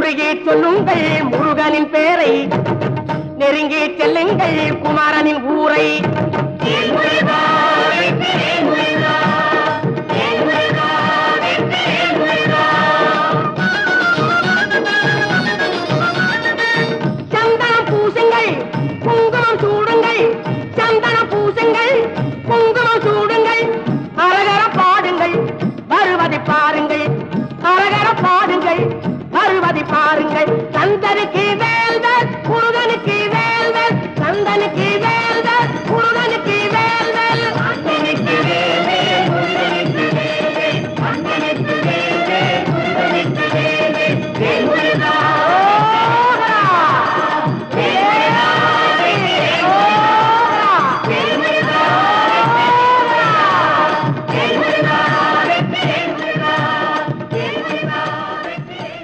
முருகி சொல்லுங்கள் முருகனின் பேரை, நெருங்கி செல்லுங்கள் குமாரனின் ஊரை. சந்தனம் பூசுங்கள் குங்குமம் சூடுங்கள், சந்தனம் பூசுங்கள் குங்குமம் சூடுங்கள், அரகர பாடுங்கள் வருவதை பாருங்கள், அரகர பாடுங்கள் வருவதை பாருங்கள். சந்தருக்கு